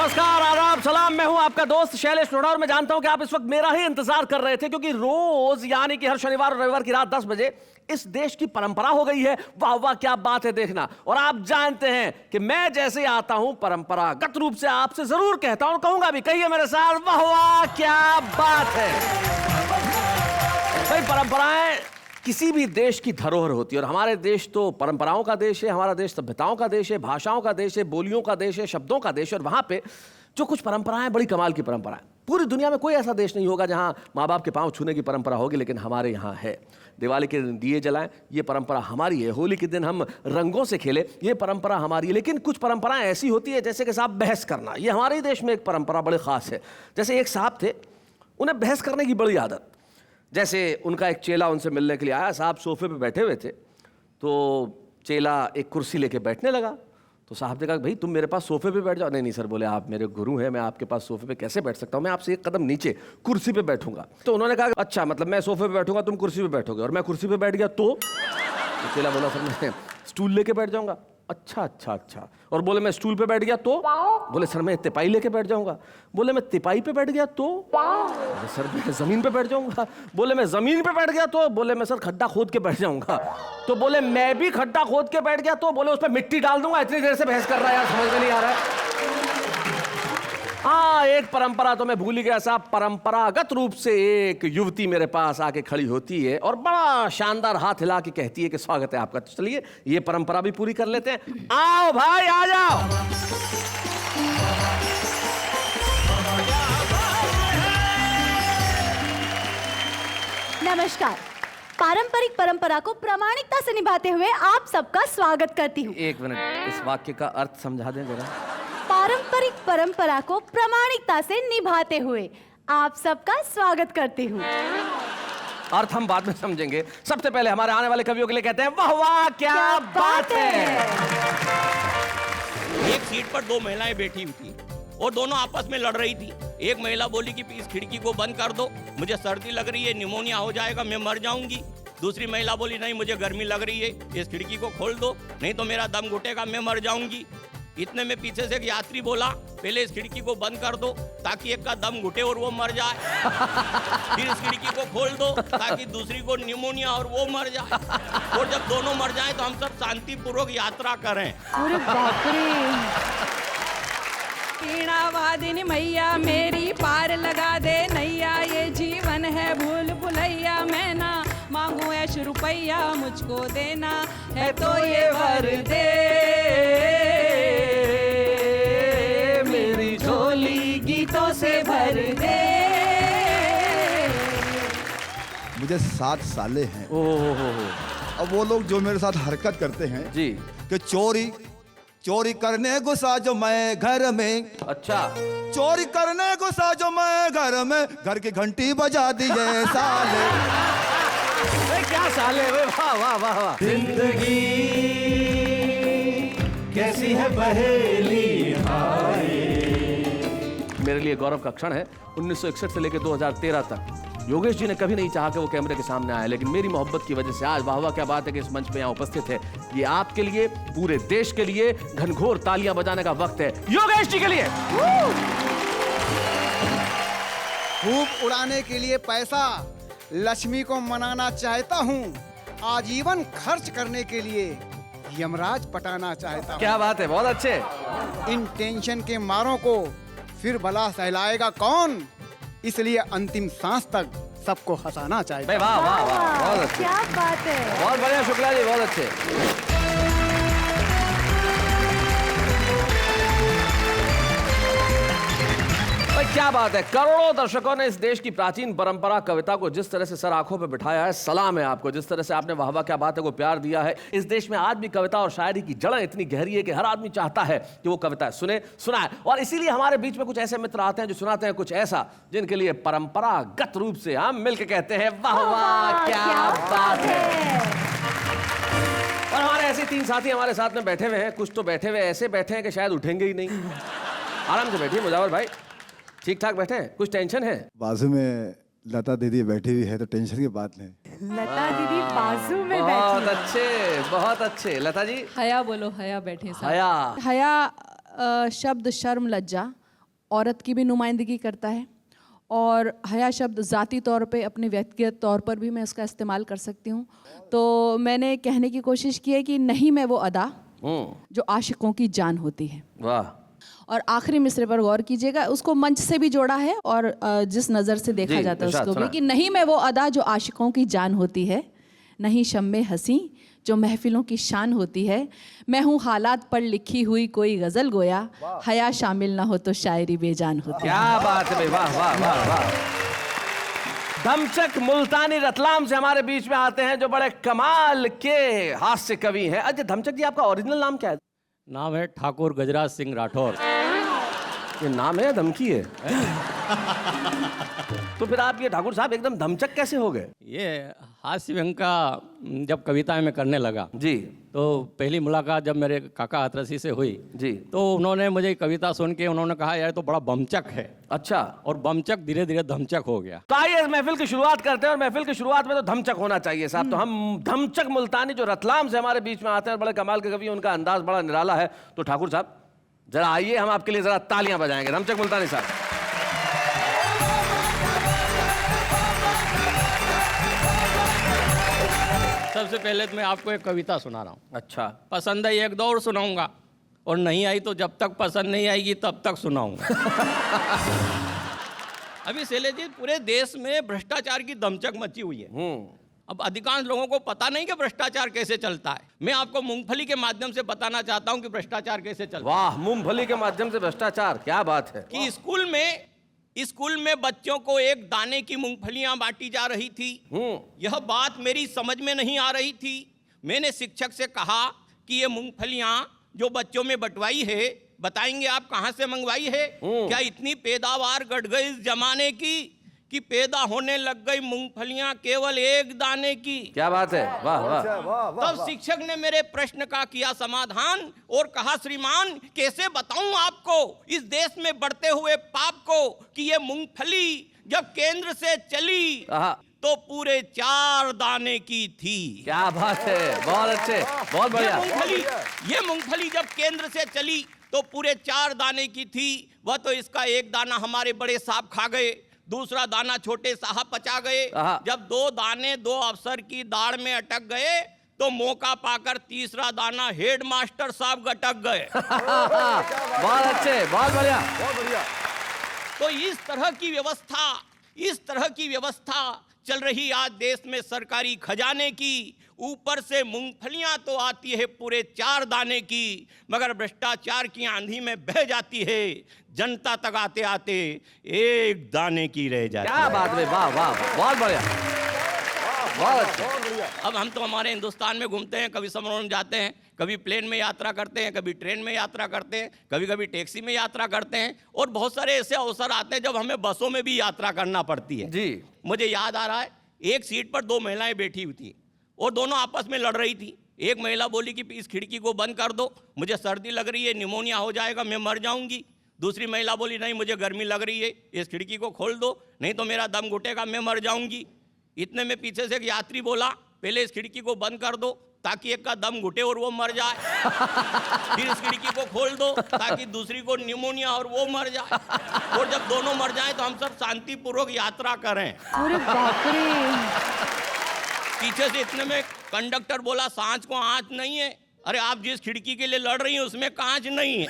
नमस्कार, आदाब, सलाम। मैं हूं आपका दोस्त शैलेश रोड़ा और मैं जानता हूं कि आप इस वक्त मेरा ही इंतजार कर रहे थे, क्योंकि रोज यानी कि हर शनिवार और रविवार की रात 10 बजे इस देश की परंपरा हो गई है। वाह वाह क्या बात है देखना। और आप जानते हैं कि मैं जैसे आता हूं परंपरागत रूप से आपसे जरूर कहता हूं, कहूंगा भी, कहिए मेरे साथ, वाह वाह क्या बात है। भाई परंपराएं किसी भी देश की धरोहर होती है और हमारे देश तो परंपराओं का देश है। हमारा देश सभ्यताओं का देश है, भाषाओं का देश है, बोलियों का देश है, शब्दों का देश है। और वहां पे जो कुछ परंपराएं बड़ी कमाल की परंपराएं, पूरी दुनिया में कोई ऐसा देश नहीं होगा जहां माँ बाप के पांव छूने की परंपरा होगी, लेकिन हमारे यहाँ है। दिवाली के दिन दिए जलाएं, ये परंपरा हमारी है। होली के दिन हम रंगों से खेले, ये परंपरा हमारी है। लेकिन कुछ परंपराएं ऐसी होती है जैसे कि साहब बहस करना, ये हमारे देश में एक परंपरा बड़े खास है। जैसे एक साहब थे, उन्हें बहस करने की बड़ी आदत। जैसे उनका एक चेला उनसे मिलने के लिए आया, साहब सोफे पे बैठे हुए थे, तो चेला एक कुर्सी लेके बैठने लगा। तो साहब ने कहा, भाई तुम मेरे पास सोफे पे बैठ जाओ। नहीं नहीं सर, बोले आप मेरे गुरु हैं, मैं आपके पास सोफे पे कैसे बैठ सकता हूँ, मैं आपसे एक कदम नीचे कुर्सी पे बैठूंगा। तो उन्होंने कहा, अच्छा मतलब मैं सोफे पे बैठूंगा, तुम कुर्सी पे बैठोगे, और मैं कुर्सी पे बैठ गया तो चेला बोला, सर मैं स्टूल लेके बैठ जाऊंगा। अच्छा अच्छा अच्छा। और बोले मैं स्टूल पे बैठ गया तो? बोले सर मैं तिपाई लेके बैठ जाऊंगा। बोले मैं तिपाई पे बैठ गया तो? बोले सर मैं जमीन पे बैठ जाऊंगा। बोले मैं जमीन पे बैठ गया तो? बोले मैं सर खड्डा खोद के बैठ जाऊंगा। तो बोले मैं भी खड्डा खोद के बैठ गया तो? बोले उस पर मिट्टी डाल दूंगा। इतनी देर से बहस कर रहा है यार, समझ में नहीं आ रहा है। हाँ, एक परंपरा तो मैं भूल ही गया साहब। परंपरागत रूप से एक युवती मेरे पास आके खड़ी होती है और बड़ा शानदार हाथ हिला के कहती है कि स्वागत है आपका। तो चलिए ये परंपरा भी पूरी कर लेते हैं। आओ भाई आ जाओ। नमस्कार। पारंपरिक परंपरा को प्रामाणिकता से निभाते हुए आप सबका स्वागत करती हूँ। एक मिनट, इस वाक्य का अर्थ समझा दें जरा। पारंपरिक परंपरा को प्रामाणिकता से निभाते हुए आप सबका स्वागत करती हूँ। अर्थ हम बाद में समझेंगे। सबसे पहले हमारे आने वाले कवियों के लिए कहते हैं, वाह वाह क्या बात है। एक सीट पर दो महिलाएं बैठी हुई थी और दोनों आपस में लड़ रही थी। एक महिला बोली कि इस खिड़की को बंद कर दो, मुझे सर्दी लग रही है, निमोनिया हो जाएगा, मैं मर जाऊंगी। दूसरी महिला बोली, नहीं मुझे गर्मी लग रही है, इस खिड़की को खोल दो, नहीं तो मेरा दम घुटेगा, मैं मर जाऊंगी। इतने में पीछे से एक यात्री बोला, पहले इस खिड़की को बंद कर दो ताकि एक का दम घुटे और वो मर जाए, फिर इस खिड़की को खोल दो ताकि दूसरी को निमोनिया और वो मर जाए, और जब दोनों मर जाएं तो हम सब शांतिपूर्वक यात्रा करें। अरे बाप रे। वीणा वादिनी मैया मेरी पार लगा दे नैया, ये जीवन है भूल भुलैया, मैं ना मांगू ऐश रुपैया, मुझको देना है तो ये वर दे, मेरी झोली गीतों से भर दे। मुझे 7 साले हैं। ओह अब वो लोग जो मेरे साथ हरकत करते हैं जी, कि चोरी करने गुस्सा जो मैं घर में, अच्छा चोरी करने गुस्सा जो मैं घर में, घर की घंटी बजा दिए साले। क्या साले, वाह वाह वाह वाह। जिंदगी कैसी है पहेली हाय। मेरे लिए गौरव का क्षण है। 1961 से लेकर 2013 तक योगेश जी ने कभी नहीं चाहा कि वो कैमरे के सामने आए, लेकिन मेरी मोहब्बत की वजह से आज वाह वाह क्या बात है कि इस मंच पे यहाँ उपस्थित है। ये आपके लिए, पूरे देश के लिए घनघोर तालियां बजाने का वक्त है योगेश जी के लिए। खूब उड़ाने के लिए पैसा, लक्ष्मी को मनाना चाहता हूँ, आजीवन खर्च करने के लिए यमराज पटाना चाहता हूँ। क्या बात है, बहुत अच्छे। इन टेंशन के मारों को फिर भला सहलाएगा कौन, इसलिए अंतिम सांस तक सबको हंसाना चाहिए। वाह वाह वाह, बहुत अच्छे, क्या बात है। बहुत बढ़िया शुक्ला जी, बहुत अच्छे। क्या बात है। करोड़ों दर्शकों ने इस देश की प्राचीन परंपरा कविता को जिस तरह से सर आंखों पे बिठाया है, सलाम है आपको। जिस तरह से आपने वाह वाह क्या बात है को प्यार दिया है। इस देश में आज भी कविता और शायरी की जड़ें इतनी गहरी है कि हर आदमी चाहता है कि वो कविता सुनाए। और इसीलिए हमारे बीच में कुछ ऐसे मित्र आते हैं जो सुनाते हैं कुछ ऐसा जिनके लिए परंपरागत रूप से हम मिलकर कहते हैं, वाह वाह क्या बात है। और हमारे ऐसे 3 साथी हमारे साथ में बैठे हुए हैं। कुछ तो बैठे हुए ऐसे बैठे हैं कि शायद उठेंगे ही नहीं। आराम से बैठिए मुजावर भाई, ठीक ठाक बैठे हैं, कुछ टेंशन है? बाजू में लता दीदी बैठी हुई है तो टेंशन की बात नहीं। लता दीदी बाजू में बहुत बैठी। अच्छे, बहुत अच्छे। लता जी? हया बोलो, हया बैठे साथ। हया। हया शब्द शर्म लज्जा औरत की भी नुमाइंदगी करता है, और हया शब्द ज़ाती तौर पे, अपने व्यक्तिगत तौर पर भी मैं इसका इस्तेमाल कर सकती हूँ। तो मैंने कहने की कोशिश की है कि नहीं मैं वो अदा जो आशिकों की जान होती है। वाह। और आखिरी मिसरे पर गौर कीजिएगा, उसको मंच से भी जोड़ा है और जिस नज़र से देखा जी, जाता है इरशाद उसको भी, सुना। कि नहीं मैं वो अदा जो आशिकों की जान होती है, नहीं शम्मे हंसी जो महफिलों की शान होती है, मैं हूँ हालात पर लिखी हुई कोई गज़ल गोया, हया शामिल ना हो तो शायरी बेजान होती है। क्या बात है भाई, वाह वाह वाह वाह। धमचक मुल्तानी रतलाम से हमारे बीच में आते हैं, जो बड़े कमाल के हास्य कवि हैं। अच्छा धमचक जी, आपका ओरिजिनल नाम क्या है? नाम है ठाकुर गजराज सिंह राठौर। ये नाम है या धमकी है? तो फिर आप ये ठाकुर साहब एकदम धमचक कैसे हो गए? ये हास्य व्यंग का जब कविताएं मैं करने लगा, जी तो पहली मुलाकात जब मेरे काका हाथरसी से हुई, जी। तो उन्होंने मुझे कविता सुन के उन्होंने कहा यार तो बड़ा बमचक है, अच्छा। और बमचक धीरे धीरे धमचक हो गया। तो आइए इस महफिल की शुरुआत करते हैं, और महफिल की शुरुआत में तो धमचक होना चाहिए साहब। तो हम धमचक मुल्तानी जो रतलाम से हमारे बीच में आते हैं, बड़े कमाल के कवि, उनका अंदाज बड़ा निराला है। तो ठाकुर साहब जरा आइए, हम आपके लिए जरा तालियां बजाएंगे। धमचक मुल्तानी साहब। सबसे पहले तो मैं आपको एक कविता सुना रहा हूँ। अच्छा। पसंद आई एक दो और सुनाऊंगा, और नहीं आई तो जब तक पसंद नहीं आएगी तब तक सुनाऊंगा। अभी शैलेश जी, पूरे देश में भ्रष्टाचार की दमचक मची हुई है। अब अधिकांश लोगों को पता नहीं कि भ्रष्टाचार कैसे चलता है। मैं आपको मूंगफली के माध्यम से बताना चाहता हूं कि भ्रष्टाचार कैसे चलता है। वाह, मूंगफली के माध्यम से भ्रष्टाचार, क्या बात है। कि स्कूल में बच्चों को एक दाने की मूंगफलियां बांटी जा रही थी। यह बात मेरी समझ में नहीं आ रही थी। मैंने शिक्षक से कहा कि ये मूंगफलियां जो बच्चों में बंटवाई है, बताएंगे आप कहां से मंगवाई है? क्या इतनी पैदावार घट गई इस जमाने की कि पैदा होने लग गई मूंगफलियां केवल एक दाने की? क्या बात है, वाह वाह। तब शिक्षक ने मेरे प्रश्न का किया समाधान और कहा, श्रीमान कैसे बताऊं आपको इस देश में बढ़ते हुए पाप को, कि ये मूंगफली जब केंद्र से चली तो पूरे 4 दाने की थी। क्या बात है, बहुत अच्छे, बहुत बढ़िया। ये मूंगफली जब केंद्र से चली तो पूरे 4 दाने की थी। वह तो इसका एक दाना हमारे बड़े साहब खा गए, दूसरा दाना छोटे साहब पचा गए। जब 2 दाने 2 अफसर की दाढ़ में अटक गए तो मौका पाकर तीसरा दाना हेडमास्टर साहब गटक गए। बहुत अच्छे, बहुत बढ़िया, बहुत बढ़िया। तो इस तरह की व्यवस्था चल रही आज देश में सरकारी खजाने की। ऊपर से मूंगफलियां तो आती है पूरे 4 दाने की, मगर भ्रष्टाचार की आंधी में बह जाती है। जनता तक आते आते 1 दाने की रह जाती है। क्या बात है, वाह वाह, बहुत बढ़िया, बहुत अच्छा। अब हम तो हमारे हिंदुस्तान में घूमते हैं, कभी समारोह में जाते हैं, कभी प्लेन में यात्रा करते हैं, कभी ट्रेन में यात्रा करते हैं, कभी कभी टैक्सी में यात्रा करते हैं, और बहुत सारे ऐसे अवसर आते हैं जब हमें बसों में भी यात्रा करना पड़ती है। जी। मुझे याद आ रहा है, एक सीट पर 2 महिलाएं बैठी हुई थी और दोनों आपस में लड़ रही थी। एक महिला बोली कि इस खिड़की को बंद कर दो, मुझे सर्दी लग रही है, निमोनिया हो जाएगा, मैं मर जाऊंगी। दूसरी महिला बोली नहीं, मुझे गर्मी लग रही है, इस खिड़की को खोल दो, नहीं तो मेरा दम घुटेगा, मैं मर जाऊंगी। इतने में पीछे से एक यात्री बोला, पहले इस खिड़की को बंद कर दो ताकि एक का दम घुटे और वो मर जाए, फिर इस खिड़की को खोल दो ताकि दूसरी को निमोनिया और वो मर जाए, और जब दोनों मर जाएं तो हम सब शांतिपूर्वक यात्रा करें। अरे बाप रे। पीछे से इतने में कंडक्टर बोला, सांच को आंच नहीं है। अरे आप जिस खिड़की के लिए लड़ रही हैं उसमें कांच नहीं है।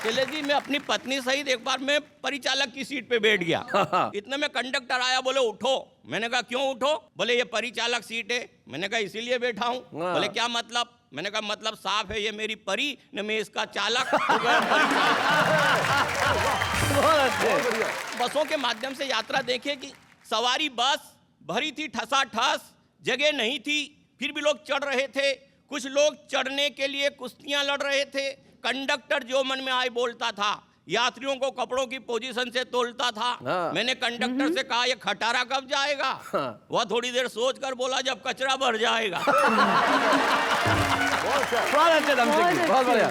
चले जी, मैं अपनी पत्नी सहित एक बार मैं परिचालक की सीट पे बैठ गया। इतने में कंडक्टर आया, बोले उठो। मैंने कहा क्यों उठो? बोले ये परिचालक सीट है। मैंने कहा इसीलिए बैठा हूँ। बोले क्या मतलब? मैंने कहा मतलब साफ है, ये मेरी परी न मैं इसका चालक। बसों के माध्यम से यात्रा देखे कि सवारी बस भरी थी ठसाठस, जगह नहीं थी, फिर भी लोग चढ़ रहे थे। कुछ लोग चढ़ने के लिए कुश्तियां लड़ रहे थे। कंडक्टर जो मन में आए बोलता था, यात्रियों को कपड़ों की पोजीशन से तोलता था। मैंने कंडक्टर से कहा ये खटारा कब जाएगा? वह थोड़ी देर सोच कर बोला जब कचरा भर जाएगा।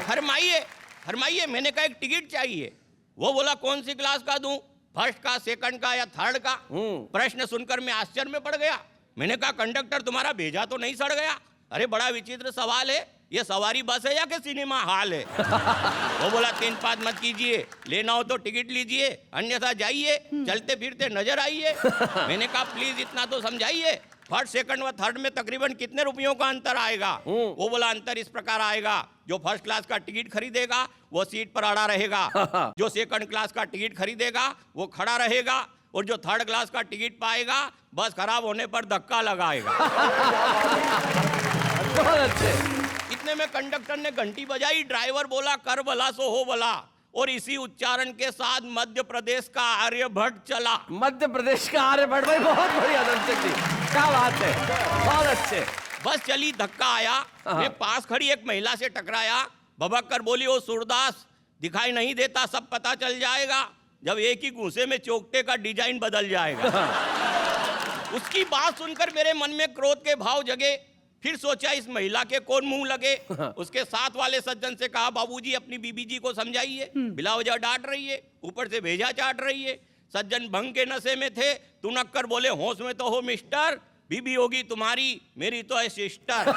फरमाइए, मैंने कहा एक टिकट चाहिए। वो बोला कौन सी क्लास का दूं, फर्स्ट का, सेकंड का या थर्ड का? प्रश्न सुनकर मैं आश्चर्य में पड़ गया। मैंने कहा कंडक्टर तुम्हारा भेजा तो नहीं सड़ गया? अरे बड़ा विचित्र सवाल है, ये सवारी बस है या कि सिनेमा हॉल है? वो बोला 3 बात मत कीजिए, लेना हो तो टिकट लीजिए, अन्यथा जाइए, चलते फिरते नजर आइए। मैंने कहा प्लीज इतना तो समझाइए, फर्स्ट सेकंड व थर्ड में तकरीबन कितने रुपयों का अंतर आएगा? वो बोला अंतर इस प्रकार आएगा, जो फर्स्ट क्लास का टिकट खरीदेगा वो सीट पर अड़ा रहेगा, जो सेकंड क्लास का टिकट खरीदेगा वो खड़ा रहेगा, और जो थर्ड क्लास का टिकट पाएगा बस खराब होने पर धक्का लगाएगा। बहुत अच्छे। इतने में कंडक्टर ने घंटी बजाई, ड्राइवर बोला कर भला सो हो भला, और इसी उच्चारण के साथ मध्य प्रदेश का आर्यभट्ट चला। मध्य प्रदेश का आर्यभट्ट भाई, बहुत बढ़िया दर्शक जी, क्या बात है, बहुत अच्छे। बस चली, धक्का आया, मैं पास खड़ी एक महिला से टकराया, भबक कर बोली ओ सूरदास दिखाई नहीं देता, सब पता चल जाएगा जब एक ही घूंसे में चौकटे का डिजाइन बदल जाएगा। उसकी बात सुनकर मेरे मन में क्रोध के भाव जगे, फिर सोचा इस महिला के कौन मुंह लगे। उसके साथ वाले सज्जन से कहा बाबूजी अपनी बीबी जी को समझाइए, बिला वजह डांट रही है, ऊपर से भेजा चाट रही है। सज्जन भंग के नशे में थे, तुनक कर बोले होश में तो हो मिस्टर, बीबी होगी तुम्हारी, मेरी तो है सिस्टर।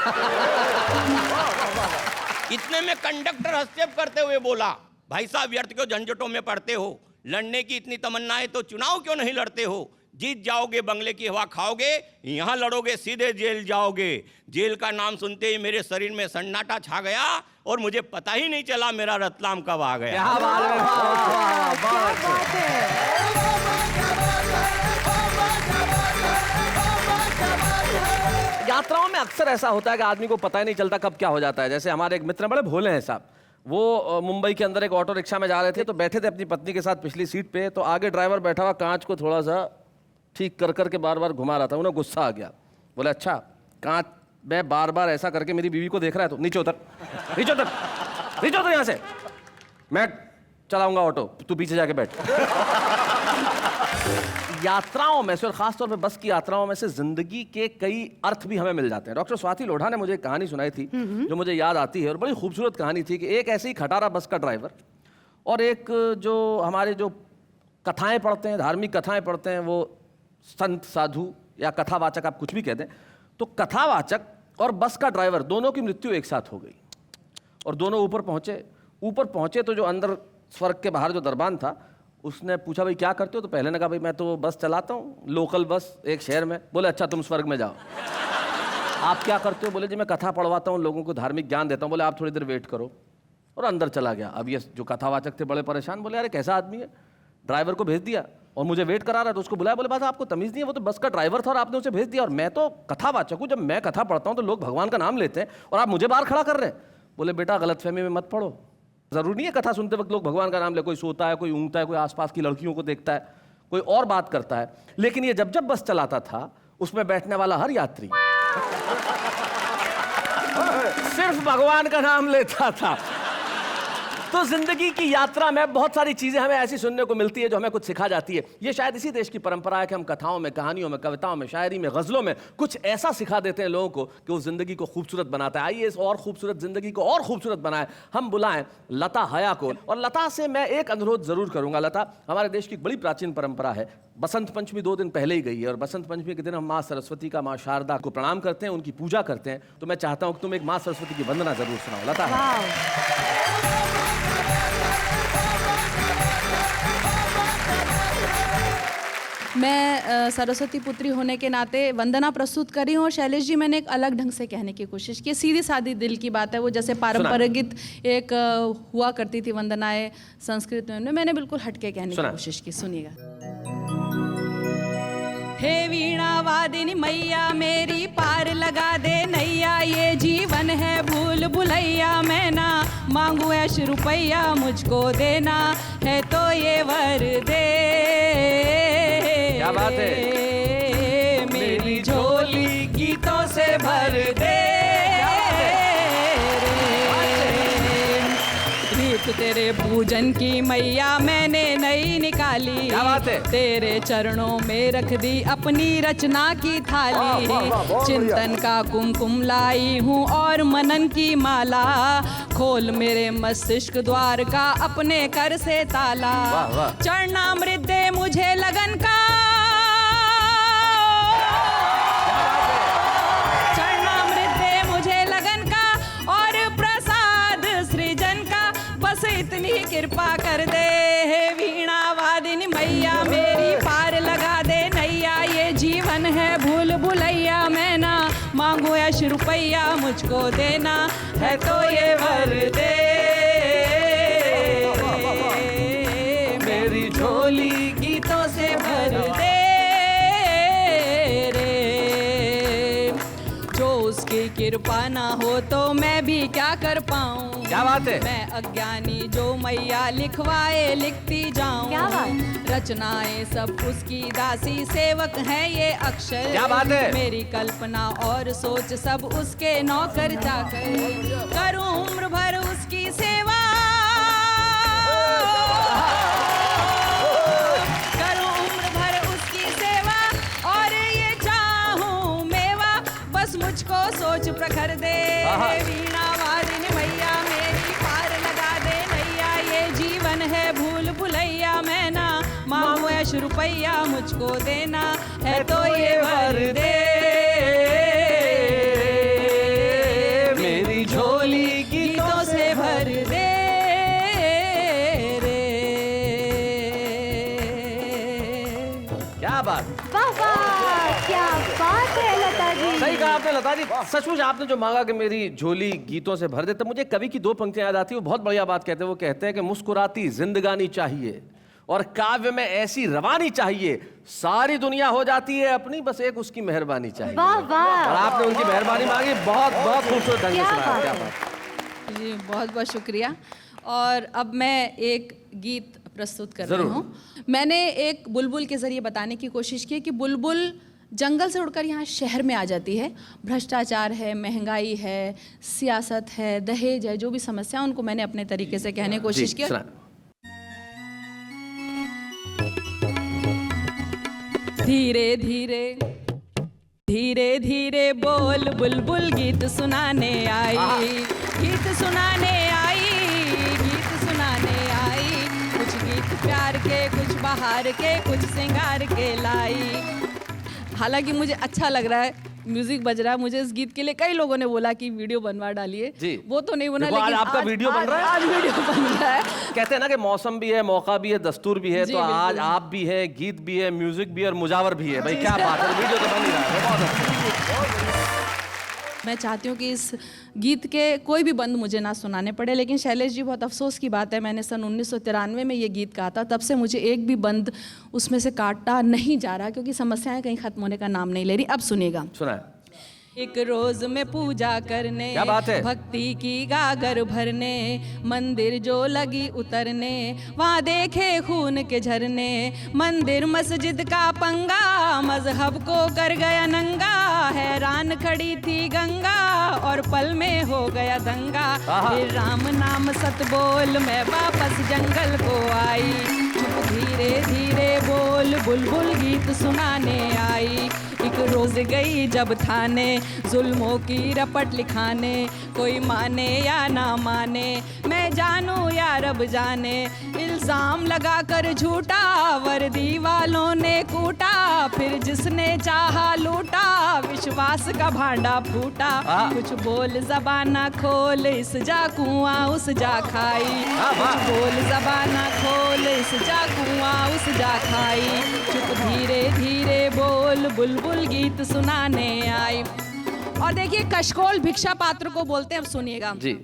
इतने में कंडक्टर हस्तक्षेप करते हुए बोला भाई साहब व्यर्थ क्यों झंझटों में पड़ते हो, लड़ने की इतनी तमन्ना है तो चुनाव क्यों नहीं लड़ते हो, जीत जाओगे बंगले की हवा खाओगे, यहाँ लड़ोगे सीधे जेल जाओगे। जेल का नाम सुनते ही मेरे शरीर में सन्नाटा छा गया और मुझे पता ही नहीं चला मेरा रतलाम कब आ गया। क्या बात है, वाह, वाह, वाह, बहुत अच्छे। यात्राओं में अक्सर ऐसा होता है कि आदमी को पता ही नहीं चलता कब क्या हो जाता है। जैसे हमारे एक मित्र बड़े भोले हैं साहब, वो मुंबई के अंदर एक ऑटो रिक्शा में जा रहे थे, तो बैठे थे अपनी पत्नी के साथ पिछली सीट पे, तो आगे ड्राइवर बैठा हुआ कांच को थोड़ा सा ठीक कर करके बार बार घुमा रहा था। उन्हें गुस्सा आ गया, बोले अच्छा कांच में बार बार ऐसा करके मेरी बीवी को देख रहा है तो नीचे उतर, नीचे उतर, नीचे उतर यहाँ से, मैं चलाऊंगा ऑटो, तू पीछे जाके बैठ। यात्राओं में से और खासतौर पे बस की यात्राओं में से जिंदगी के कई अर्थ भी हमें मिल जाते हैं। डॉक्टर स्वाति लोढ़ा ने मुझे एक कहानी सुनाई थी जो मुझे याद आती है, और बड़ी खूबसूरत कहानी थी कि एक ऐसे ही खटारा बस का ड्राइवर और एक जो हमारे जो कथाएं पढ़ते हैं, धार्मिक कथाएं पढ़ते हैं, वो संत साधु या कथावाचक आप कुछ भी कहते हैं, तो कथावाचक और बस का ड्राइवर दोनों की मृत्यु एक साथ हो गई और दोनों ऊपर पहुंचे तो जो अंदर स्वर्ग के बाहर जो दरबान था उसने पूछा भाई क्या करते हो, तो पहले ने कहा भाई मैं तो बस चलाता हूँ, लोकल बस एक शहर में। बोले अच्छा तुम स्वर्ग में जाओ। आप क्या करते हो? बोले जी मैं कथा पढ़वाता हूँ, लोगों को धार्मिक ज्ञान देता हूँ। बोले आप थोड़ी देर वेट करो, और अंदर चला गया। अब ये जो कथावाचक थे बड़े परेशान, बोले अरे कैसा आदमी है, ड्राइवर को भेज दिया और मुझे वेट करा रहा है। तो उसको बुलाया, बोले बात आपको तमीज़ नहीं है, वो तो बस का ड्राइवर था और आपने उसे भेज दिया, और मैं तो कथावाचक हूँ, जब मैं कथा पढ़ता हूँ तो लोग भगवान का नाम लेते हैं और आप मुझे बाहर खड़ा कर रहे हैं। बोले बेटा गलतफहमी में मत पड़ो, जरूरी नहीं है कथा सुनते वक्त लोग भगवान का नाम ले, कोई सोता है, कोई ऊँगता है, कोई आसपास की लड़कियों को देखता है, कोई और बात करता है। लेकिन ये जब जब बस चलाता था उसमें बैठने वाला हर यात्री सिर्फ भगवान का नाम लेता था। तो जिंदगी की यात्रा में बहुत सारी चीजें हमें ऐसी सुनने को मिलती है जो हमें कुछ सिखा जाती है। ये शायद इसी देश की परंपरा है कि हम कथाओं में, कहानियों में, कविताओं में, शायरी में, गजलों में कुछ ऐसा सिखा देते हैं लोगों को कि वो जिंदगी को खूबसूरत बनाता है। आइए इस और खूबसूरत जिंदगी को और खूबसूरत बनाए, हम बुलाएं लता हया को। और लता से मैं एक अनुरोध जरूर करूंगा। लता, हमारे देश की बड़ी प्राचीन परंपरा है, बसंत पंचमी 2 दिन पहले ही गई है, और बसंत पंचमी के दिन हम माँ सरस्वती का, माँ शारदा को प्रणाम करते हैं, उनकी पूजा करते हैं। तो मैं चाहता हूं कि तुम एक माँ सरस्वती की वंदना जरूर सुनाओ। लता। मैं सरस्वती पुत्री होने के नाते वंदना प्रस्तुत करी हूँ। और शैलेश जी मैंने एक अलग ढंग से कहने की कोशिश की, सीधी सादी दिल की बात है। वो जैसे पारंपरिक एक हुआ करती थी वंदनाएं संस्कृत में, मैंने बिल्कुल हटके कहने की कोशिश की। सुनिएगा। हे वीणा वादिनी मैया मेरी पार लगा दे नैया, ये जीवन है भूल भुलैया, मैं ना मांगू ऐश रुपैया, मुझको देना है तो ये वर दे। क्या बात है, मेरी झोली गीतों से भर दे। तेरे पूजन की मैया मैंने नई निकाली, क्या बात है? तेरे चरणों में रख दी अपनी रचना की थाली, चिंतन का कुमकुम लाई हूँ और मनन की माला, खोल मेरे मस्तिष्क द्वार का अपने कर से ताला, चरणामृत दे मुझे लगन का, चरणामृत दे मुझे लगन का, और कृपा कर दे, हे वीणा वादिनी मैया मेरी पार लगा दे नैया। ये जीवन है भूल भुलैया, मैं ना मांगू ऐश रुपैया, मुझको देना है तो ये वर दे। मेरी झोली गीतों से भर दे रे, जो उसकी कृपा ना हो तो मैं भी क्या कर पाऊं। क्या बात है? मैं अज्ञानी जो मैया लिखवाए लिखती जाऊं। क्या बात? रचनाएं सब उसकी दासी, सेवक है ये अक्षर। क्या बात है? मेरी कल्पना और सोच सब उसके नौकर चाकर, करूं उम्र भर उसकी सेवा, करूं उम्र भर उसकी सेवा, और ये चाहूं मेवा, बस मुझको सोच प्रखर दे। वीणा वादिनी मैया मेरी पार लगा दे नैया। ये जीवन है भूल भुलैया, मैं ना मांगू ऐश रुपैया, मुझको देना है तो ये वर दे। मेरी झोली गीतों से भर दे रे। क्या बात, वाह वाह, क्या बात है लता जी। सही कहा आपने लता जी। सचमुच आपने जो मांगा कि मेरी झोली गीतों से भर दे, तब मुझे कवि की 2 पंक्तियां याद आती है। वो बहुत बढ़िया बात कहते हैं। वो कहते हैं कि मुस्कुराती जिंदगानी चाहिए और काव्य में ऐसी रवानी चाहिए, सारी दुनिया हो जाती है अपनी, बस एक उसकी मेहरबानी चाहिए। वाह वाह, और आपने उनकी मेहरबानी मांगी, बहुत बहुत खूबसूरत ढंग से क्या सुनाया। बात क्या है। बात। जी बहुत बहुत शुक्रिया। और अब मैं एक गीत प्रस्तुत कर रही जरूर। हूँ। मैंने एक बुलबुल के जरिए बताने की कोशिश की कि बुलबुल जंगल से उड़कर यहाँ शहर में आ जाती है। भ्रष्टाचार है, महंगाई है, सियासत है, दहेज है, जो भी समस्या उनको मैंने अपने तरीके से कहने की कोशिश जी, की। सुना। धीरे धीरे धीरे धीरे बोल बुलबुल गीत सुनाने आई, गीत सुनाने आई, गीत सुनाने आई। कुछ गीत प्यार के, कुछ बहार के, कुछ श्रृंगार के लाई। हालांकि मुझे अच्छा लग रहा है, म्यूजिक बज रहा है। मुझे इस गीत के लिए कई लोगों ने बोला कि वीडियो बनवा डालिए। जी। वो तो नहीं बना, देखो, आज लेकिन आपका वीडियो बन रहा है? आज वीडियो बन रहा है। कहते हैं ना कि मौसम भी है, मौका भी है, दस्तूर भी है, जी, तो आज बिल्कुल। आप भी है, गीत भी है, म्यूजिक भी है और मुजावर भी है। भाई क्या बात है, वीडियो तो बन ही रहा है। बहुत अच्छा। मैं चाहती हूँ कि इस गीत के कोई भी बंद मुझे ना सुनाने पड़े, लेकिन शैलेश जी बहुत अफसोस की बात है, मैंने सन 1993 में ये गीत गाया था, तब से मुझे एक भी बंद उसमें से काटा नहीं जा रहा, क्योंकि समस्याएं कहीं खत्म होने का नाम नहीं ले रही। अब सुनिएगा। सुना। एक रोज में पूजा करने, क्या बात है? भक्ति की गागर भरने, मंदिर जो लगी उतरने, वहाँ देखे खून के झरने। मंदिर मस्जिद का पंगा, मजहब को कर गया नंगा, हैरान खड़ी थी गंगा और पल में हो गया दंगा। फिर राम नाम सत बोल मैं वापस जंगल को आई, चुप धीरे धीरे बोल बुलबुल गीत सुनाने आई। एक रोज गई जब थाने, जुल्मों की रपट लिखाने, कोई माने या ना माने, मैं जानू या रब जाने। इल्जाम लगा कर झूठा, वर्दी वालों ने कूटा, फिर जिसने चाहा लूटा, विश्वास का भांडा फूटा। कुछ बोल जबाना खोल, इस जा कुआं उस जा खाई, कुछ बोल जबाना खोल, इस जा कुआं उस जा खाई। चुप धीरे धीरे बोल बुलबुल गीत सुनाने आई। और देखिए कशकोल भिक्षा पात्र को बोलते हैं, अब सुनिएगा जी।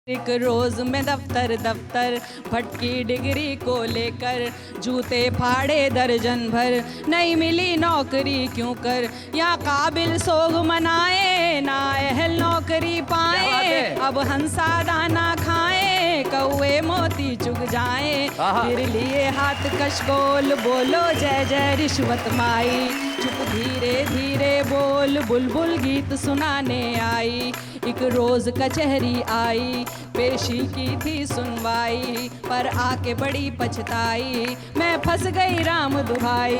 एक रोज में दफ्तर दफ्तर, भटकी डिग्री को लेकर, जूते फाड़े दर्जन भर, नहीं मिली नौकरी क्यों कर, यहाँ काबिल सोग मनाए, ना अहल नौकरी पाए, अब हंसा दाना खाए, कौए मोती चुग जाए, फिर लिए हाथ कशकोल, बोलो जय जय रिश्वत माई। चुप धीरे धीरे बोल बुलबुल गीत सुनाने आई। एक रोज कचहरी आई, पेशी की थी सुनवाई, पर आके बड़ी पछताई, मैं फंस गई राम दुहाई।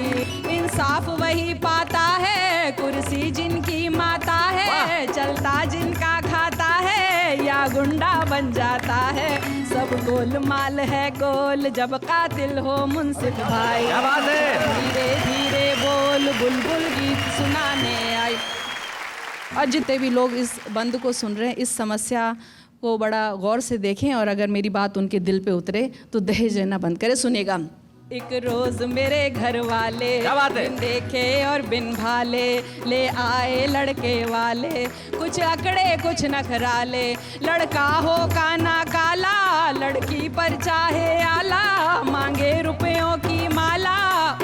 इंसाफ वही पाता है, कुर्सी जिनकी माता है, चलता जिनका खाता है, या गुंडा बन जाता है। सब गोलमाल है गोल, जब कातिल हो मुंसिफ भाई। क्या बात है? धीरे धीरे बोल बुलबुल गीत सुनाने आई। और जितने भी लोग इस बंद को सुन रहे हैं, इस समस्या को बड़ा गौर से देखें और अगर मेरी बात उनके दिल पे उतरे तो दहेज लेना बंद करें। सुनेगा। एक रोज मेरे घर वाले क्या बात है? बिन देखे और बिन भाले ले आए लड़के वाले, कुछ अकड़े कुछ नखराले, लड़का हो काना काला, लड़की पर चाहे आला, मांगे रुपयों की माला,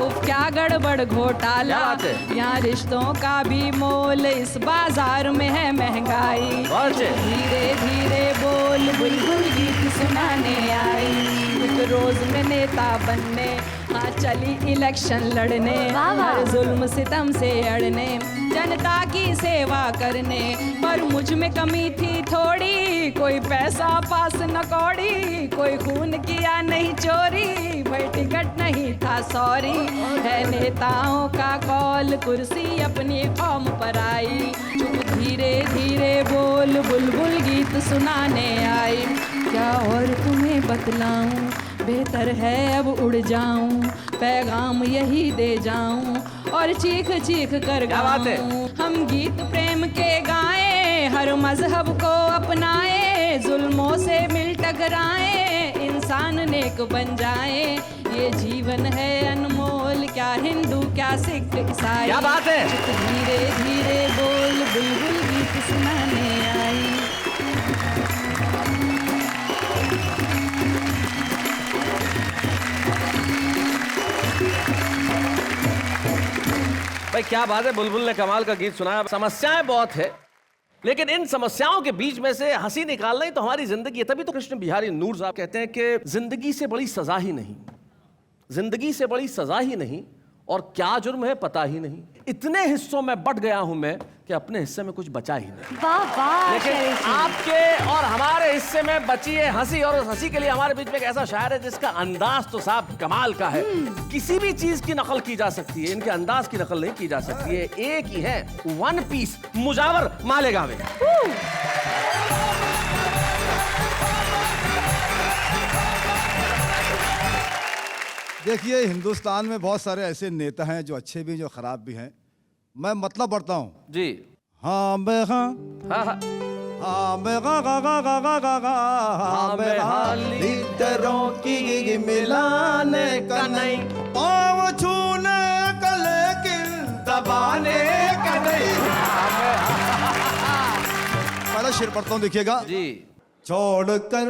उफ क्या गड़बड़ घोटाला। क्या बात है? यहाँ रिश्तों का भी मोल, इस बाजार में है महंगाई, बहुत अच्छे। धीरे धीरे बोल बुलबुल गीत सुनाने आई, एक रोज में नेता बनने, हाँ चली इलेक्शन लड़ने, वाह वाह। हर जुल्म सितम से अड़ने, जनता की सेवा करने, पर मुझ में कमी थी थोड़ी, कोई पैसा पास न कौड़ी, कोई खून किया नहीं चोरी, भाई टिकट नहीं था सॉरी, है नेताओं का कॉल, कुर्सी अपनी कौम पर आई, चुप धीरे धीरे बोल बुलबुल गीत सुनाने आई, क्या और तुम्हें बतलाऊं, बेहतर है अब उड़ जाऊं, पैगाम यही दे जाऊं, और चीख चीख कर क्या बात है? गाऊं, हम गीत प्रेम के गाएं, हर मजहब को अपनाएं, जुल्मों से मिल टकराएं, इंसान नेक बन जाएं, ये जीवन है अनमोल, क्या हिंदू क्या सिख ईसाई, क्या बात है? धीरे धीरे बोल बुलबुल गीत सुनाने आई। भाई क्या बात है, बुलबुल ने कमाल का गीत सुनाया। समस्याएं बहुत है, लेकिन इन समस्याओं के बीच में से हंसी निकालना ही तो हमारी जिंदगी है। तभी तो कृष्ण बिहारी नूर साहब कहते हैं कि जिंदगी से बड़ी सजा ही नहीं, जिंदगी से बड़ी सजा ही नहीं, और क्या जुर्म है पता ही नहीं, इतने हिस्सों में बट गया हूं मैं कि अपने हिस्से में कुछ बचा ही नहीं। वाह वाह लेकिन शैलेश जी। आपके और हमारे हिस्से में बची है हंसी, और उस हंसी के लिए हमारे बीच में एक ऐसा शायर है जिसका अंदाज तो साहब कमाल का है। किसी भी चीज की नकल की जा सकती है, इनके अंदाज की नकल नहीं की जा सकती है। एक ही है, वन पीस, मुजावर मालेगावे। देखिए, हिंदुस्तान में बहुत सारे ऐसे नेता हैं जो अच्छे भी जो खराब भी हैं। मैं मतलब पढ़ता हूँ। जी हाँ मैं हाँ, हाँ हाँ हाँ मैं गा गा गा गा गा गा गा, हाँ मैं हाँ, लीडरों की मिलाने का नहीं, पाँव छूने का लेकिन दबाने का नहीं। पहला शेर पढ़ता हूँ, देखिएगा। जी छोड़कर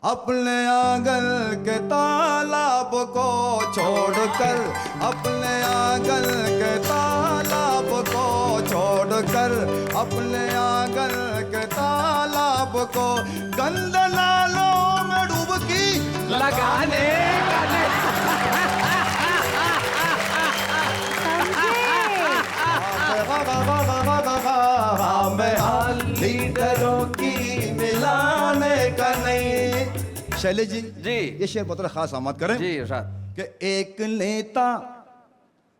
अपने आंगन के तालाब को, छोड़कर अपने आंगन के तालाब को, छोड़कर अपने आंगन के तालाब को, गंदे नालों में डुबकी लगाने का नहीं, लीडरों की मिलाने का नहीं। शैलेश जी, जी ये शेर बहुत खास आमद करें जी इरशाद। कि एक नेता,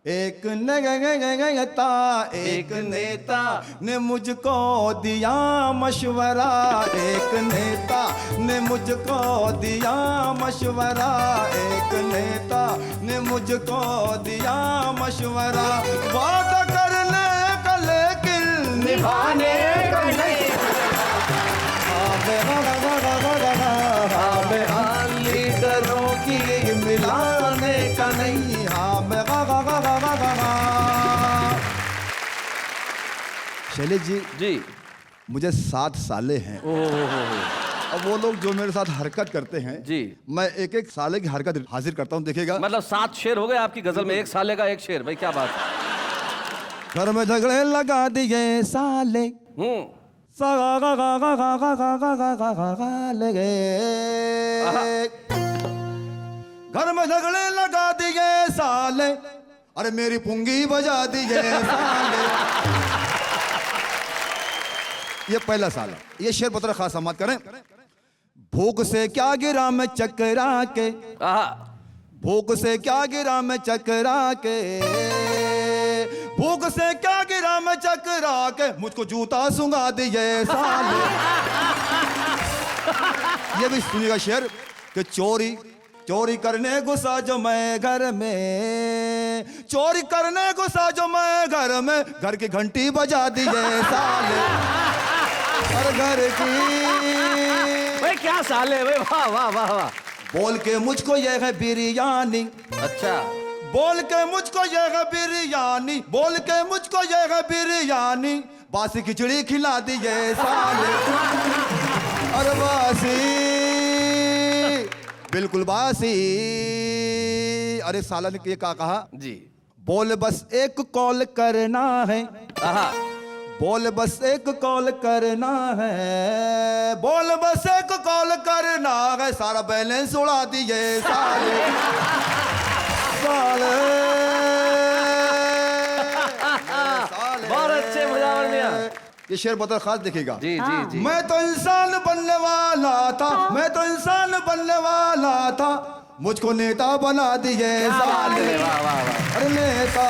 एक नेता, एक नेता ने मुझको दिया मशवरा, एक नेता ने मुझको दिया मशवरा, एक नेता ने मुझको दिया मशवरा, वादा करने का लेकिन निभाने का नहीं। लीडरों की मिलाने का नहीं, हाँ मैं गा गा गा गा गा गा। शैलेश जी, जी मुझे 7 साले हैं। अब वो लोग जो मेरे साथ हरकत करते हैं, जी मैं एक एक साले की हरकत हाजिर करता हूँ, देखिएगा। मतलब 7 शेर हो गए आपकी गजल में, एक साले का एक शेर। भाई क्या बात है। घर में झगड़े लगा दिए साले, घर में झगड़े लगा दिए साले, अरे मेरी पुंगी बजा दिए साले। ये पहला साल है। ये शेर पत्र खास समात करें। भूख से क्या गिरा मैं चकरा के, भूख से क्या गिरा मैं चकरा के, भूख से क्या गिरा मैं चकरा के, मुझको जूता सुंगा दिए साले। ये भी सुनिएगा शेर कि चोरी चोरी करने घुसा जो मैं घर में, चोरी करने घुसा जो मैं घर में, घर की घंटी बजा दिए साले। और घर की। भाई क्या साले भाई, वाह वाह वाह वाह। बोल के मुझको ये है बिरयानी, अच्छा, बोल के मुझको ये है बिरयानी, बोल के मुझको ये है बिरयानी, बासी खिचड़ी खिला दिए साले। और बासी, बिल्कुल बासी। अरे साला ने ये क्या कहा जी। बोल बस एक कॉल करना है, आहा, बोल बस एक कॉल करना है, बोल बस एक कॉल करना है, सारा बैलेंस उड़ा दिए साले। साले बहुत अच्छे मुजावर मियां। ये शेर बदल खास देखेगा। जी जी जी। मैं तो इंसान बनने वाला था, मैं तो इंसान बनने वाला था, मुझको नेता बना दिए साले। वाह वाह वाह। अरे नेता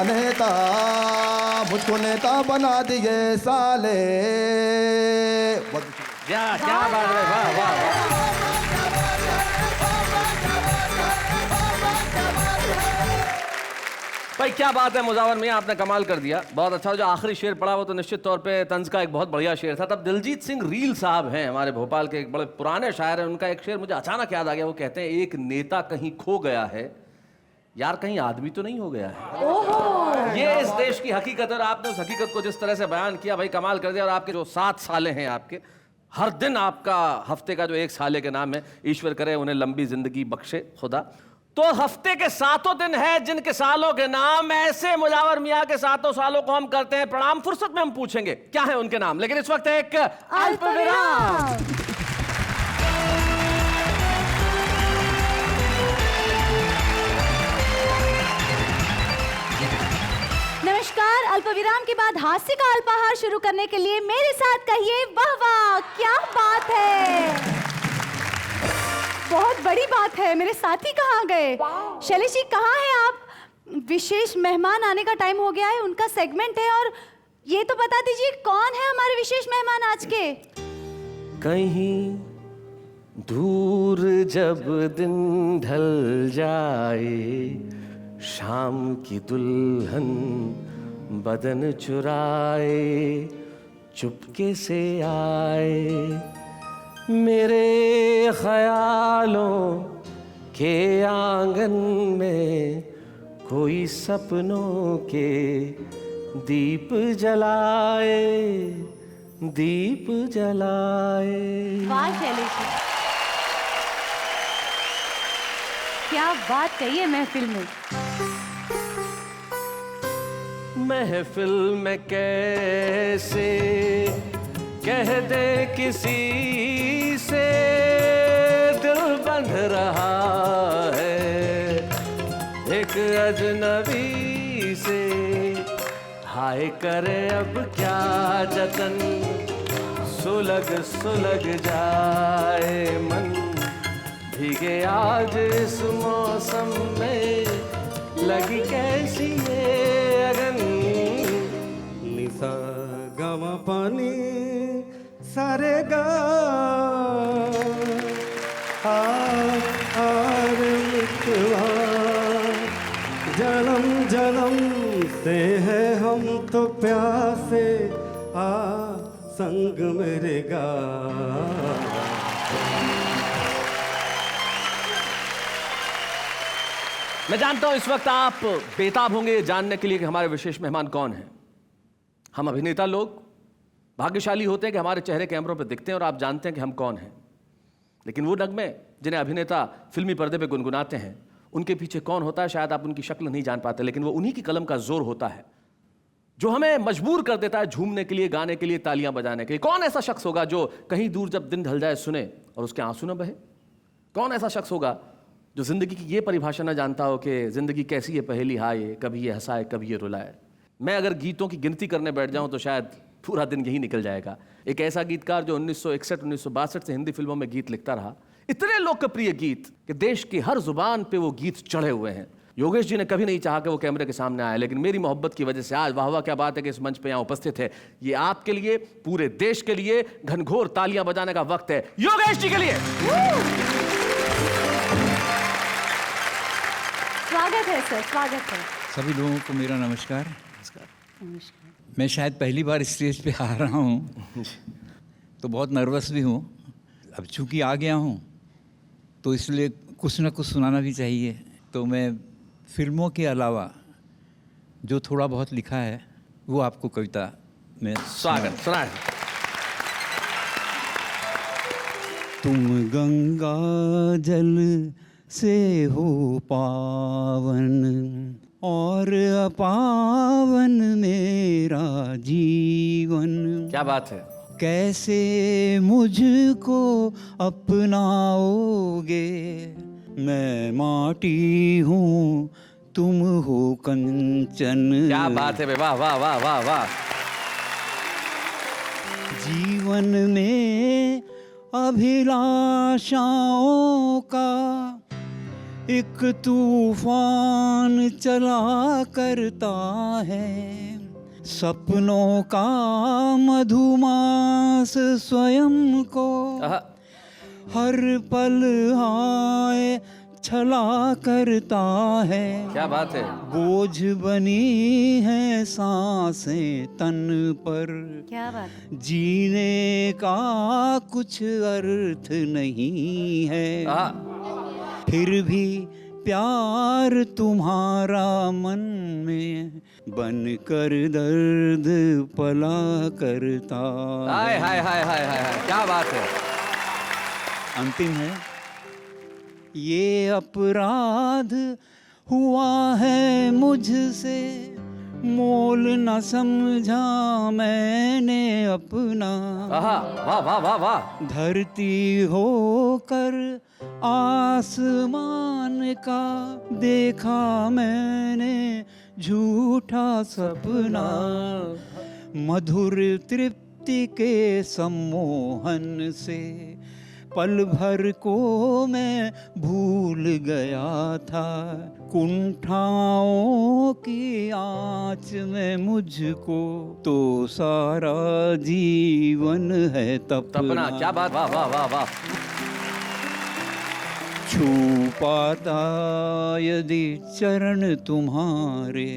नेता, मुझको नेता बना दिए साले। क्या बात है, वाह वाह वाह। भाई क्या बात है मुजावर मियां, आपने कमाल कर दिया, बहुत अच्छा। जो आखिरी शेर पढ़ा वो तो निश्चित तौर पे तंज का एक बहुत बढ़िया शेर था। तब दिलजीत सिंह रील साहब हैं हमारे भोपाल के, एक बड़े पुराने शायर हैं, उनका एक शेर मुझे अचानक याद आ गया। वो कहते हैं एक नेता कहीं खो गया है, यार कहीं आदमी तो नहीं हो गया है। ये इस देश की हकीकत है और आपने उस हकीकत को जिस तरह से बयान किया भाई कमाल कर दिया। और आपके जो 7 साले हैं आपके, हर दिन आपका हफ्ते का जो 1 साले के नाम है, ईश्वर करे उन्हें लंबी जिंदगी बख्शे खुदा। तो हफ्ते के 7 दिन है जिनके सालों के नाम, ऐसे मुजावर मियां के 7 सालों को हम करते हैं प्रणाम। फुर्सत में हम पूछेंगे क्या है उनके नाम, लेकिन इस वक्त एक अल्प विराम। नमस्कार। अल्प विराम के बाद हास्य का अल्पाहार शुरू करने के लिए मेरे साथ कहिए वाह वाह, क्या बात है, बहुत बड़ी बात है। मेरे साथी कहाँ गए? शैलेश जी कहाँ हैं आप? विशेष मेहमान आने का टाइम हो गया है, उनका सेगमेंट है। और ये तो बता दीजिए कौन है हमारे विशेष मेहमान आज के? कहीं दूर जब दिन ढल जाए, शाम की दुल्हन बदन चुराए, चुपके से आए, मेरे ख्यालों के आंगन में कोई सपनों के दीप जलाए, दीप जलाए। वाह शैलेश जी, क्या बात कही है महफिल में। महफिल में कैसे कह दे किसी से दिल बंध रहा है, एक अजनबी से। हाय करे अब क्या जतन, सुलग सुलग जाए मन, भीगे आज इस मौसम में, लगी कैसी ये अगन। निसा गमा पानी सारे गा आर मितवा, जन्म जन्म से है हम तो प्यासे, आ संग मेरे गा। मैं जानता हूं इस वक्त आप बेताब होंगे जानने के लिए कि हमारे विशेष मेहमान कौन हैं। हम अभिनेता लोग भाग्यशाली होते हैं कि हमारे चेहरे कैमरों पर दिखते हैं और आप जानते हैं कि हम कौन हैं। लेकिन वो नगमे जिन्हें अभिनेता फिल्मी पर्दे पे गुनगुनाते हैं, उनके पीछे कौन होता है शायद आप उनकी शक्ल नहीं जान पाते, लेकिन वो उन्हीं की कलम का जोर होता है जो हमें मजबूर कर देता है झूमने के लिए, गाने के लिए, तालियां बजाने के लिए। कौन ऐसा शख्स होगा जो कहीं दूर जब दिन ढल जाए सुने और उसके आंसू न बहे? कौन ऐसा शख्स होगा जो जिंदगी की ये परिभाषा न जानता हो कि जिंदगी कैसी है पहेली, हाय कभी ये हंसाए कभी ये रुलाए। मैं अगर गीतों की गिनती करने बैठ जाऊं तो शायद पूरा दिन यही निकल जाएगा। एक ऐसा गीतकार जो 1961-1962 से हिंदी फिल्मों में गीत लिखता रहा, इतने लोकप्रिय गीत कि देश की हर जुबान पे वो गीत चढ़े हुए हैं। योगेश जी ने कभी नहीं चाहा कि वो कैमरे के सामने आए, लेकिन मेरी मोहब्बत की वजह से आज वाह वाह क्या बात है कि इस मंच पे यहाँ उपस्थित है। ये आपके लिए, पूरे देश के लिए घनघोर तालियां बजाने का वक्त है योगेश जी के लिए। स्वागत है सर, स्वागत है। सभी लोगों को मेरा नमस्कार। मैं शायद पहली बार स्टेज पे आ रहा हूँ तो बहुत नर्वस भी हूँ। अब चूंकि आ गया हूँ तो इसलिए कुछ ना कुछ सुनाना भी चाहिए। तो मैं फिल्मों के अलावा जो थोड़ा बहुत लिखा है वो आपको कविता में स्वागत सुनाए। तुम गंगा जल से हो पावन और अपावन मेरा जीवन। क्या बात है। कैसे मुझको अपनाओगे, मैं माटी हूँ तुम हो कंचन। क्या बात है, वाह वाह वाह वाह वाह। जीवन में अभिलाषाओं का एक तूफान चला करता है, सपनों का मधुमास स्वयं को हर पल हाय छला करता है। क्या बात है। बोझ बनी है सांसें तन पर, क्या बात। जीने का कुछ अर्थ नहीं है, फिर भी प्यार तुम्हारा मन में बन कर दर्द पला करता। हाय हाय हाय हाय हाय, क्या बात है। अंतिम है, ये अपराध हुआ है मुझसे, मोल न समझा मैंने अपना। वाह वाह वाह वाह। धरती होकर आसमान का देखा मैंने झूठा सपना, मधुर तृप्ति के सम्मोहन से पल भर को मैं भूल गया था, कुंठाओं की आँच में मुझको तो सारा जीवन है तपना। क्या बात, वाह वाह वाह वाह। छू पाता यदि चरण तुम्हारे,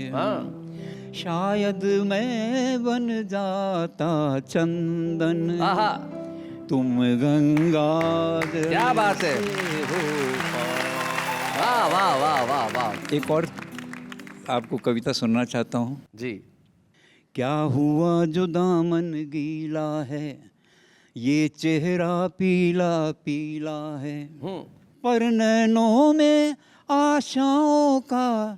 शायद मैं बन जाता चंदन। तुम गंगा जल। क्या बात है। वाह वाह वाह वाह वाह। एक और आपको कविता सुनना चाहता हूँ जी। क्या हुआ जो दामन गीला है, ये चेहरा पीला पीला है, पर नैनों में आशाओं का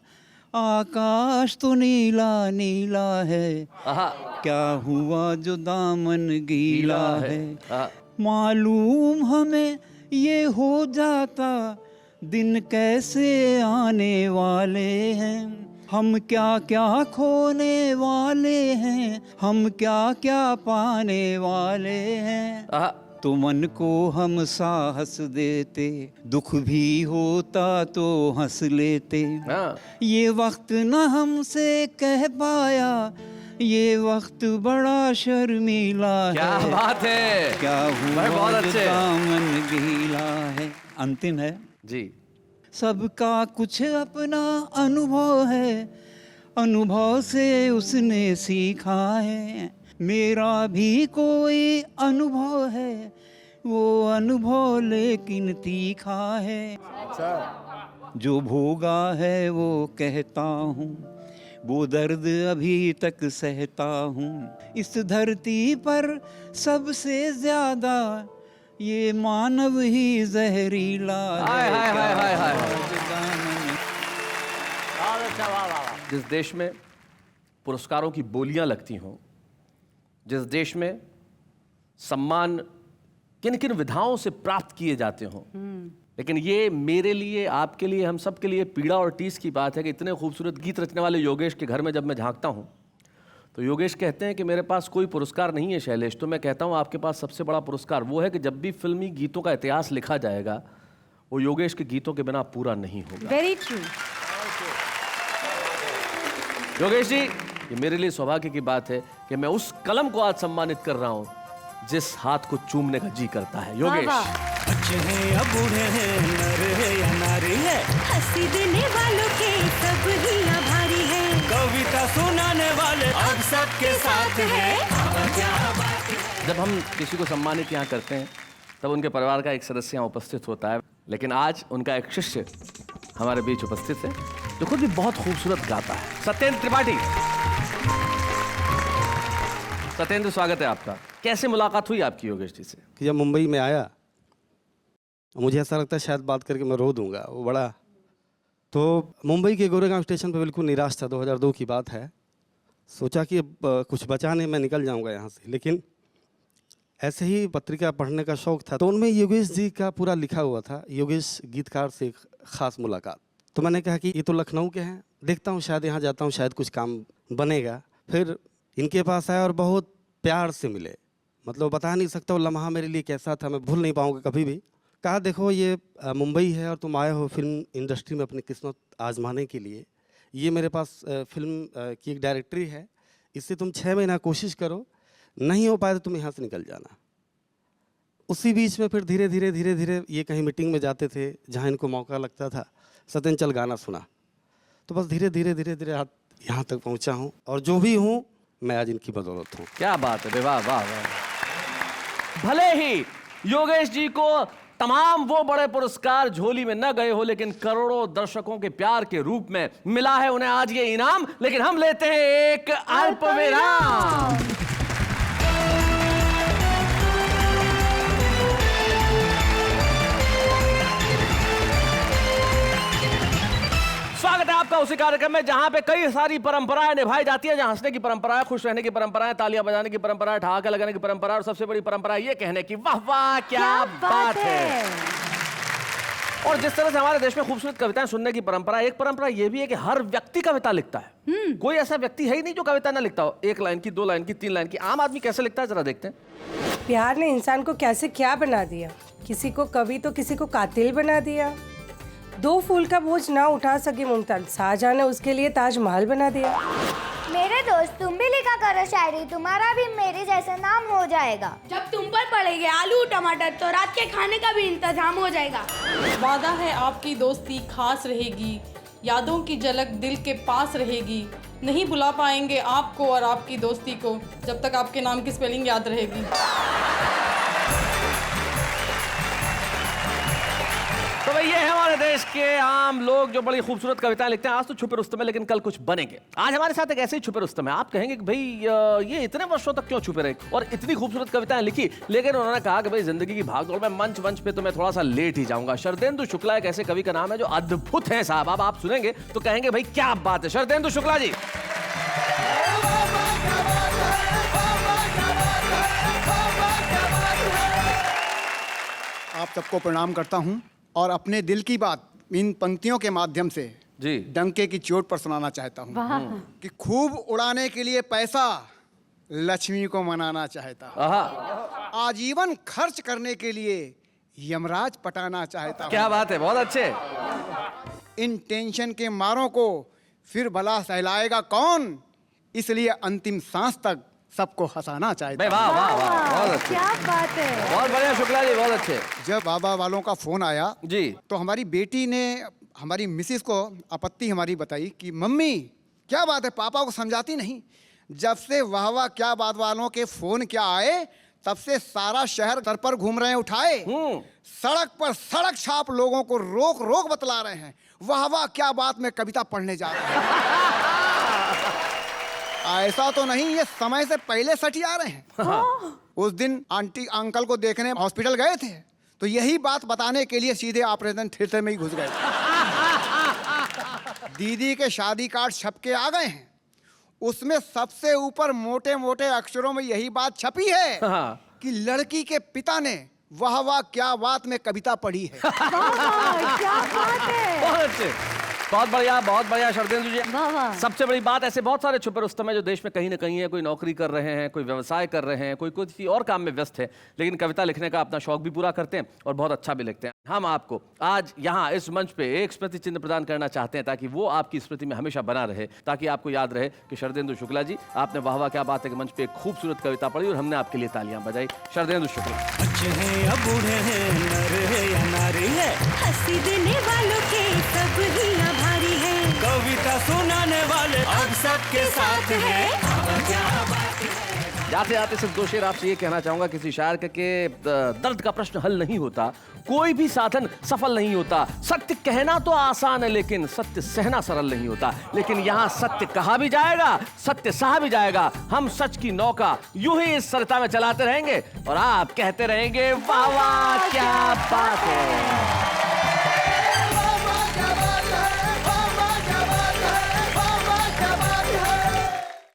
आकाश तो नीला नीला है। क्या हुआ जो दामन गीला है, मालूम हमें ये हो जाता दिन कैसे आने वाले हैं, हम क्या क्या खोने वाले हैं, हम क्या क्या पाने वाले हैं। तो मन को हम साहस देते, दुख भी होता तो हंस लेते। ये वक्त न हमसे कह पाया, ये वक्त बड़ा शर्मीला है। क्या बात है। क्या हुआ बहुत जो अच्छे। दामन गीला है। अंतिम है जी। सबका कुछ अपना अनुभव है, अनुभव से उसने सीखा है, मेरा भी कोई अनुभव है, वो अनुभव लेकिन तीखा है। जो भोगा है वो कहता हूँ, वो दर्द अभी तक सहता हूँ। इस धरती पर सबसे ज्यादा ये मानव ही जहरीला है। हाय हाय हाय हाय हाय। जिस देश में पुरस्कारों की बोलियां लगती हों, जिस देश में सम्मान किन किन विधाओं से प्राप्त किए जाते हों, लेकिन ये मेरे लिए, आपके लिए, हम सब के लिए पीड़ा और टीस की बात है कि इतने खूबसूरत गीत रचने वाले योगेश के घर में जब मैं झांकता हूँ तो योगेश कहते हैं कि मेरे पास कोई पुरस्कार नहीं है शैलेश। तो मैं कहता हूँ आपके पास सबसे बड़ा पुरस्कार वो है कि जब भी फिल्मी गीतों का इतिहास लिखा जाएगा वो योगेश के गीतों के बिना पूरा नहीं होगा। Very true. योगेश जी, ये मेरे लिए सौभाग्य की बात है कि मैं उस कलम को आज सम्मानित कर रहा हूँ जिस हाथ को चूमने का जी करता है। योगेश। बच्चे हैं या बूढ़े हैं, नर है या नारी है, हंसी देने वालों के सब ही आभारी है। कविता सुनाने वाले अब सबके साथ हैं। जब हम किसी को सम्मानित यहाँ करते हैं तब उनके परिवार का एक सदस्य यहाँ उपस्थित होता है, लेकिन आज उनका एक शिष्य हमारे बीच उपस्थित है जो खुद भी बहुत खूबसूरत गाता है, सत्येंद्र त्रिपाठी। सत्येंद्र, स्वागत है आपका। कैसे मुलाकात हुई आपकी योगेश जी से? कि जब मुंबई में आया मुझे ऐसा लगता है शायद बात करके मैं रो दूंगा, वो बड़ा। तो मुंबई के गोरेगांव स्टेशन पे बिल्कुल निराश था, 2002 की बात है। सोचा कि अब कुछ बचा नहीं, मैं निकल जाऊंगा यहाँ से, लेकिन ऐसे ही पत्रिका पढ़ने का शौक था, तो उनमें योगेश जी का पूरा लिखा हुआ था, योगेश गीतकार से एक ख़ास मुलाकात। तो मैंने कहा कि ये तो लखनऊ के हैं, देखता हूँ शायद यहाँ जाता हूँ, शायद कुछ काम बनेगा। फिर इनके पास आया और बहुत प्यार से मिले, मतलब बता नहीं सकता वो लम्हा मेरे लिए कैसा था, मैं भूल नहीं पाऊँगा कभी भी। कहा देखो ये मुंबई है और तुम आए हो फिल्म इंडस्ट्री में अपनी किस्मत आजमाने के लिए, ये मेरे पास फिल्म की एक डायरेक्टरी है, इससे तुम 6 महीना कोशिश करो, नहीं हो पाए तो तुम यहाँ से निकल जाना। उसी बीच में फिर धीरे धीरे ये कहीं मीटिंग में जाते थे जहाँ इनको मौका लगता था, सत्येंद्र चल गाना सुना, तो बस धीरे धीरे यहाँ तक पहुँचा हूँ, और जो भी हूँ मैं आज इनकी बदौलत हूँ। क्या बात है, वाह वाह वाह। भले ही योगेश जी को तमाम वो बड़े पुरस्कार झोली में न गए हो, लेकिन करोड़ों दर्शकों के प्यार के रूप में मिला है उन्हें आज ये इनाम। लेकिन हम लेते हैं एक अल्प विराम। स्वागत है आपका उसी कार्यक्रम में जहां पे कई सारी परंपराएं निभाई जाती है, जहां हंसने की परंपरा है, खुश रहने की परंपरा है, तालियां बजाने की परंपरा है, ठहाके लगाने की परंपरा है, और सबसे बड़ी परंपरा ये कहने की वाह वाह क्या बात है। और जिस तरह से हमारे देश में खूबसूरत कविताएं सुनने की परंपरा, एक परंपरा ये भी है कि हर व्यक्ति कविता लिखता है। कोई ऐसा व्यक्ति है ही नहीं जो कविता ना लिखता हो, 1 लाइन की, 2 लाइन की, 3 लाइन की। आम आदमी कैसे लिखता है जरा देखते हैं। प्यार ने इंसान को कैसे क्या बना दिया, किसी को कवि तो किसी को कातिल बना दिया। 2 फूल का बोझ ना उठा सकी मुमताज, शाहजहां ने उसके लिए ताजमहल बना दिया। मेरे दोस्त तुम भी लिखा करो शायरी, तुम्हारा भी मेरे जैसा नाम हो जाएगा। जब तुम पर पड़ेंगे आलू टमाटर तो रात के खाने का भी इंतजाम हो जाएगा। वादा है आपकी दोस्ती खास रहेगी, यादों की झलक दिल के पास रहेगी, नहीं भुला पाएंगे आपको और आपकी दोस्ती को जब तक आपके नाम की स्पेलिंग याद रहेगी। तो भाई ये है हमारे देश के आम लोग जो बड़ी खूबसूरत कविताएं लिखते हैं। आज तो छुपे रुस्तम है, लेकिन कल कुछ बनेंगे। आज हमारे साथ एक ऐसे ही छुपे रुस्तम है। आप कहेंगे कि भाई ये इतने वर्षों तक क्यों छुपे रहे और इतनी खूबसूरत कविताएं लिखी, लेकिन उन्होंने कहा कि भाई जिंदगी की भागदौड़ में मंच पे तो मैं थोड़ा सा लेट ही जाऊंगा। शरदेंदु शुक्ला एक ऐसे कवि का नाम है जो अद्भुत है साहब। अब आप सुनेंगे तो कहेंगे भाई क्या बात है। शरदेंदु शुक्ला जी, आप सबको प्रणाम करता हूं और अपने दिल की बात इन पंक्तियों के माध्यम से जी डंके की चोट पर सुनाना चाहता हूं कि खूब उड़ाने के लिए पैसा लक्ष्मी को मनाना चाहता हूं, आजीवन खर्च करने के लिए यमराज पटाना चाहता हूं। क्या बात है, बहुत अच्छे। इन टेंशन के मारों को फिर भला सहलाएगा कौन, इसलिए अंतिम सांस तक सबको हंसाना चाहता हूं। वाह वाह वाह, बहुत अच्छे, क्या बात है, बहुत बढ़िया शुक्ला जी, बहुत अच्छे। जब बाबा वालों का फोन आया जी तो हमारी बेटी ने हमारी मिसेस को आपत्ति हमारी बताई कि मम्मी क्या बात है, पापा को समझाती नहीं। जब से वाह वाह क्या बात वालों के फोन क्या आए, तब से सारा शहर सर पर घूम रहे हैं उठाए, सड़क पर सड़क छाप लोगों को रोक रोक बतला रहे हैं वाह वाह क्या बात में कविता पढ़ने जा रहे हैं। ऐसा तो नहीं, ये समय से पहले सटी आ रहे हैं। उस दिन आंटी अंकल को देखने हॉस्पिटल गए थे तो यही बात बताने के लिए सीधे ऑपरेशन थिएटर में ही घुस गए। दीदी के शादी कार्ड छप के आ गए हैं, उसमें सबसे ऊपर मोटे मोटे अक्षरों में यही बात छपी है कि लड़की के पिता ने वाह वाह क्या बात में कविता पढ़ी है। क्या बात है, बहुत अच्छे, बहुत बढ़िया शरदेंदु जी। सबसे बड़ी बात, ऐसे बहुत सारे छुपे रुस्तम है जो देश में कहीं ना कहीं है, कोई नौकरी कर रहे हैं, कोई व्यवसाय कर रहे हैं, कोई किसी और काम में व्यस्त है, लेकिन कविता लिखने का अपना शौक भी पूरा करते हैं और बहुत अच्छा भी लिखते हैं। हम आपको आज यहाँ इस मंच पे एक स्मृति चिन्ह प्रदान करना चाहते हैं ताकि वो आपकी स्मृति में हमेशा बना रहे, ताकि आपको याद रहे कि शरदेंदु शुक्ला जी, आपने वाह वाह क्या बात है के मंच पे एक खूबसूरत कविता पढ़ी और हमने आपके लिए तालियां बजाई। शरदेंदु शुक्ला। बच्चे हैं या बूढ़े हैं, नर है या नारी है, हंसी देने वालों के सब ही आभारी है। कविता सुनाने वाले अब सबके साथ हैं। जाते जाते सिर्फ दो शेर आपसे ये कहना चाहूंगा किसी शायर के दर्द का प्रश्न हल नहीं होता, कोई भी साधन सफल नहीं होता। सत्य कहना तो आसान है लेकिन सत्य सहना सरल नहीं होता। लेकिन यहाँ सत्य कहा भी जाएगा, सत्य सहा भी जाएगा। हम सच की नौका यूं ही इस सरिता में चलाते रहेंगे और आप कहते रहेंगे वाह वाह क्या बात है।